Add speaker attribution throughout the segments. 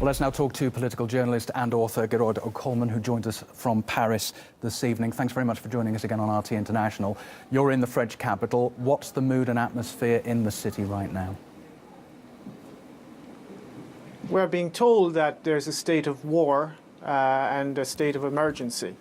Speaker 1: Well, let's now talk to political journalist and author Geroid O'Coleman, who joins us from Paris this evening. Thanks very much for joining us again on RT International. You're in the French capital. What's the mood and atmosphere in the city right now?
Speaker 2: We're being told that there's a state of war and a state of emergency.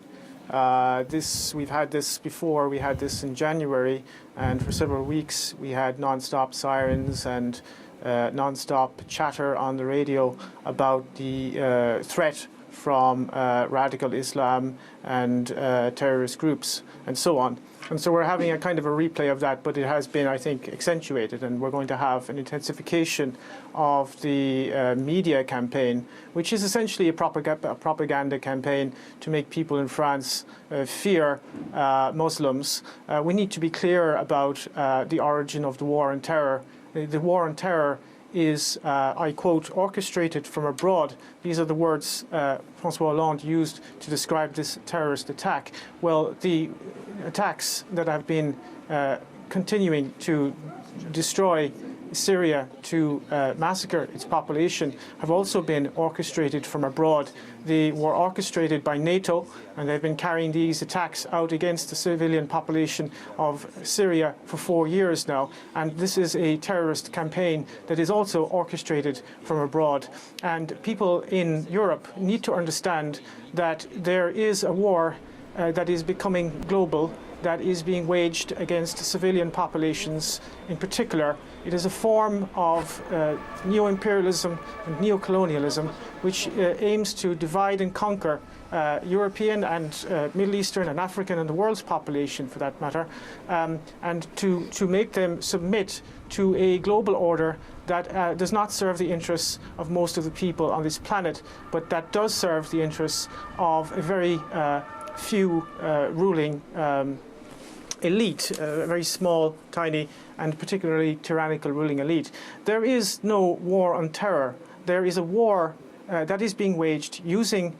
Speaker 2: We've had this before. We had this in January, and for several weeks we had non-stop sirens and non-stop chatter on the radio about the threat from radical Islam and terrorist groups and so on. And so we're having a kind of a replay of that, but it has been, I think, accentuated, and we're going to have an intensification of the media campaign, which is essentially a propaganda campaign to make people in France fear Muslims. We need to be clear about the origin of the war on terror. The war on terror is, I quote, orchestrated from abroad. These are the words François Hollande used to describe this terrorist attack. Well, the attacks that have been continuing to destroy Syria, to massacre its population, have also been orchestrated from abroad. They were orchestrated by NATO, and they've been carrying these attacks out against the civilian population of Syria for 4 years now. And this is a terrorist campaign that is also orchestrated from abroad. And people in Europe need to understand that there is a war that is becoming global, that is being waged against civilian populations in particular. It is a form of neo-imperialism and neo-colonialism which aims to divide and conquer European and Middle Eastern and African and the world's population, for that matter, and to make them submit to a global order that does not serve the interests of most of the people on this planet, but that does serve the interests of a very few ruling elite, a very small, tiny, and particularly tyrannical ruling elite. There is no war on terror. There is a war that is being waged using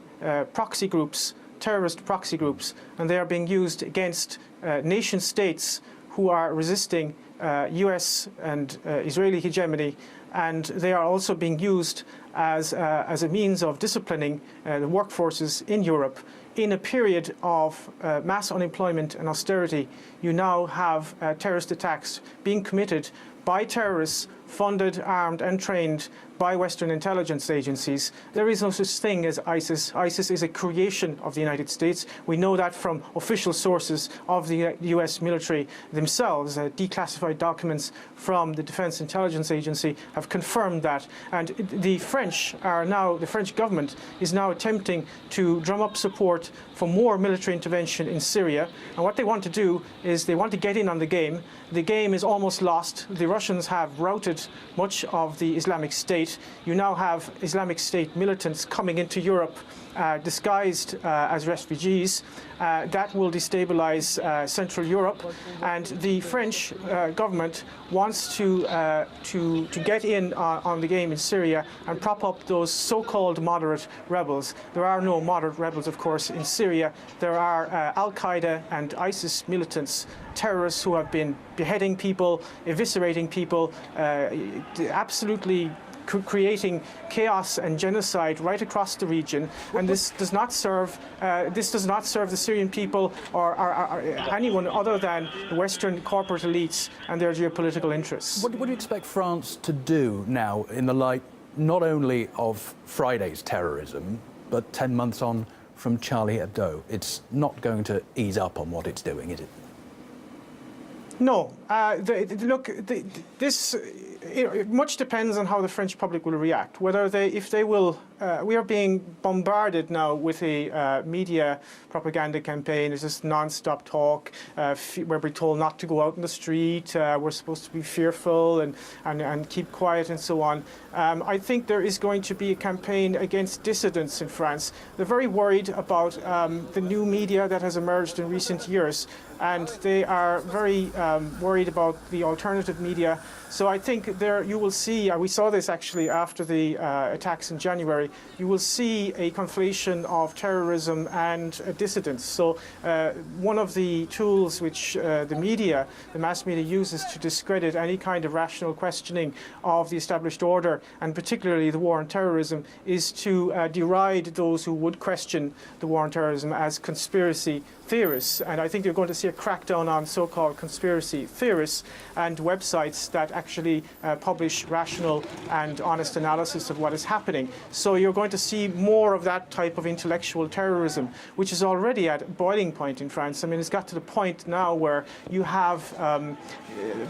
Speaker 2: proxy groups, terrorist proxy groups, and they are being used against nation states who are resisting US and Israeli hegemony, and they are also being used as a means of disciplining the workforces in Europe. In a period of mass unemployment and austerity, you now have terrorist attacks being committed by terrorists funded, armed and trained by Western intelligence agencies. There is no such thing as ISIS. ISIS is a creation of the United States. We know that from official sources of the US military themselves. Declassified documents from the Defense Intelligence Agency have confirmed that. And the French government is now attempting to drum up support for more military intervention in Syria. And what they want to do is they want to get in on the game. The game is almost lost. The Russians have routed much of the Islamic State. You now have Islamic State militants coming into Europe disguised as refugees. That will destabilize Central Europe, and the French government wants to get in on the game in Syria and prop up those so-called moderate rebels. There are no moderate rebels, of course, in Syria. There are Al-Qaeda and ISIS militants, terrorists who have been beheading people, eviscerating people, absolutely creating chaos and genocide right across the region, and this does not serve the Syrian people or anyone other than the Western corporate elites and their geopolitical interests.
Speaker 1: What do you expect France to do now in the light not only of Friday's terrorism, but 10 months on from Charlie Hebdo? It's not going to ease up on what it's doing, is it?
Speaker 2: No. Much depends on how the French public will react. If they will, we are being bombarded now with a media propaganda campaign. It's just non-stop talk. Where we're told not to go out in the street. We're supposed to be fearful and keep quiet and so on. I think there is going to be a campaign against dissidents in France. They're very worried about the new media that has emerged in recent years, and they are very worried worried about the alternative media. So I think there you will see, we saw this actually after the attacks in January, you will see a conflation of terrorism and dissidence. So one of the tools which the mass media uses to discredit any kind of rational questioning of the established order, and particularly the war on terrorism, is to deride those who would question the war on terrorism as conspiracy theorists. And I think you're going to see a crackdown on so-called conspiracy theorists and websites that actually publish rational and honest analysis of what is happening. So you're going to see more of that type of intellectual terrorism, which is already at a boiling point in France. I mean, it's got to the point now where you have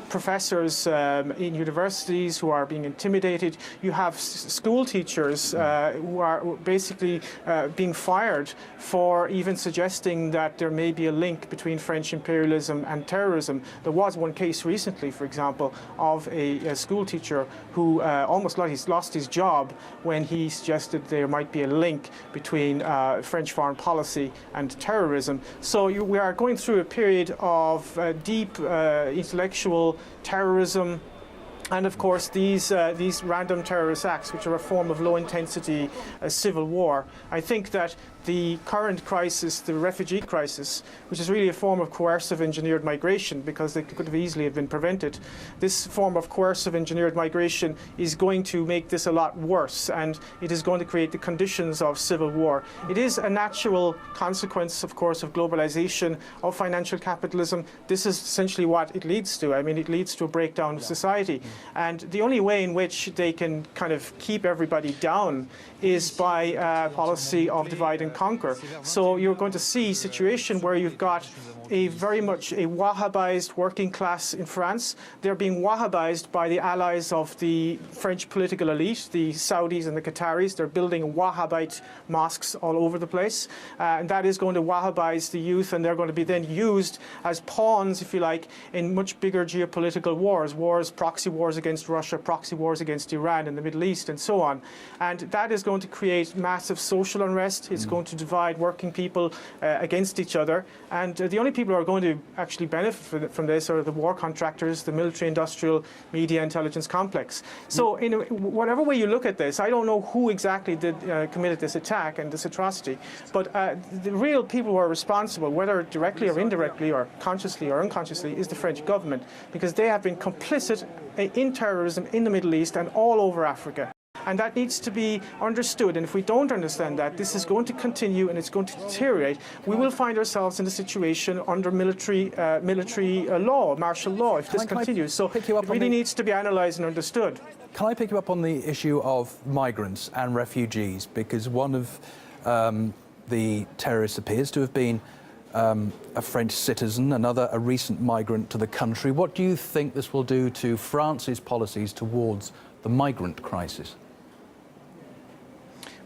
Speaker 2: professors in universities who are being intimidated. You have school teachers who are basically being fired for even suggesting that there may be a link between French imperialism and terrorism. There was one case recently, for example, of a school teacher who almost lost his job when he suggested there might be a link between French foreign policy and terrorism. So we are going through a period of deep intellectual terrorism. And of course, these random terrorist acts, which are a form of low-intensity civil war. I think that the current crisis, the refugee crisis, which is really a form of coercive engineered migration, because it could have easily have been prevented, this form of coercive engineered migration is going to make this a lot worse, and it is going to create the conditions of civil war. It is a natural consequence, of course, of globalization, of financial capitalism. This is essentially what it leads to. I mean, it leads to a breakdown of society. And the only way in which they can kind of keep everybody down is by a policy of divide and conquer. So you're going to see a situation where you've got very much a Wahhabized working class in France. They're being Wahhabized by the allies of the French political elite, the Saudis and the Qataris. They're building Wahhabite mosques all over the place. And that is going to Wahhabize the youth, and they're going to be then used as pawns, if you like, in much bigger geopolitical wars, proxy wars against Russia, proxy wars against Iran in the Middle East, and so on. And that is going to create massive social unrest. It's going to divide working people against each other. And the only people who are going to actually benefit from this are the war contractors, the military-industrial media intelligence complex. So in whatever way you look at this, I don't know who exactly committed this attack and this atrocity, but the real people who are responsible, whether directly or indirectly or consciously or unconsciously, is the French government, because they have been complicit in terrorism in the Middle East and all over Africa. And that needs to be understood. And if we don't understand that, this is going to continue and it's going to deteriorate. We will find ourselves in a situation under military law, martial law, if this continues. So it really needs to be analysed and understood.
Speaker 1: Can I pick you up on the issue of migrants and refugees? Because one of the terrorists appears to have been a French citizen, another a recent migrant to the country. What do you think this will do to France's policies towards the migrant crisis?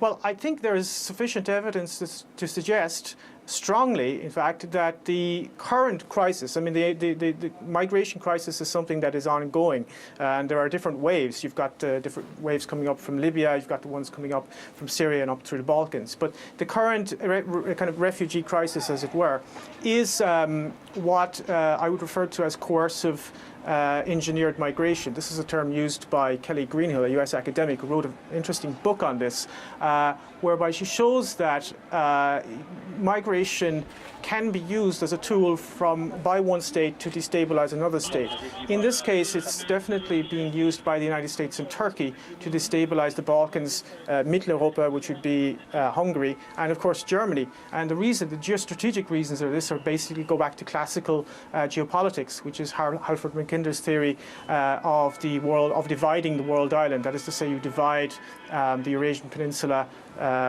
Speaker 2: Well, I think there is sufficient evidence to suggest strongly, in fact, that the current crisis, I mean, the migration crisis is something that is ongoing, and there are different waves. You've got different waves coming up from Libya, you've got the ones coming up from Syria and up through the Balkans. But the current kind of refugee crisis, as it were, is what I would refer to as coercive engineered migration. This is a term used by Kelly Greenhill, a US academic, who wrote an interesting book on this, whereby she shows that migration can be used as a tool by one state to destabilize another state. In this case, it's definitely being used by the United States and Turkey to destabilize the Balkans, Mitteleuropa, which would be Hungary, and of course Germany. And the geostrategic reasons of this are basically go back to classical geopolitics, which is Halford Mackinder's theory of dividing the world island. That is to say, you divide the Eurasian Peninsula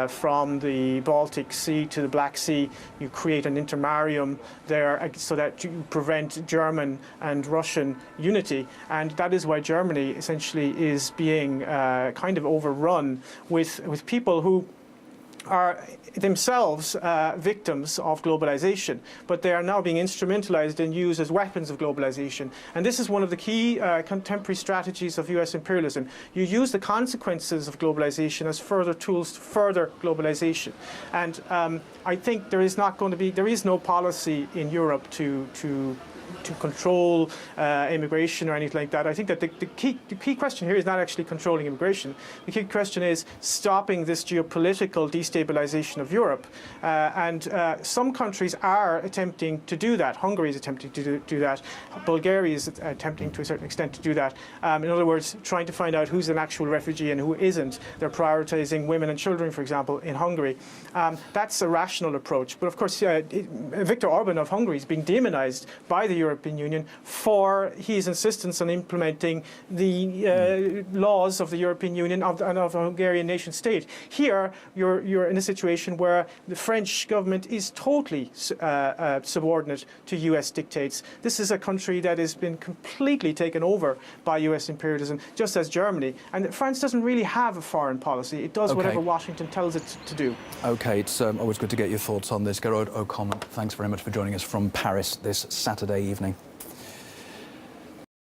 Speaker 2: from the Baltic Sea to the Black Sea. You create an intermarium there so that you prevent German and Russian unity. And that is why Germany essentially is being kind of overrun with people who are themselves victims of globalization, but they are now being instrumentalized and used as weapons of globalization. And this is one of the key contemporary strategies of US imperialism. You use the consequences of globalization as further tools to further globalization. And I think there is no policy in Europe to to control immigration or anything like that. I think that the key question here is not actually controlling immigration. The key question is stopping this geopolitical destabilization of Europe. Some countries are attempting to do that. Hungary is attempting to do that. Bulgaria is attempting to a certain extent to do that. In other words, trying to find out who's an actual refugee and who isn't. They're prioritizing women and children, for example, in Hungary. That's a rational approach. But of course, Viktor Orban of Hungary is being demonized by the European Union for his insistence on implementing the laws of the European Union and of a Hungarian nation state. Here, you're in a situation where the French government is totally subordinate to US dictates. This is a country that has been completely taken over by US imperialism, just as Germany. And France doesn't really have a foreign policy. It does whatever Washington tells it to do.
Speaker 1: OK, it's always good to get your thoughts on this. Gearóid Ó Cumann, thanks very much for joining us from Paris this Saturday evening.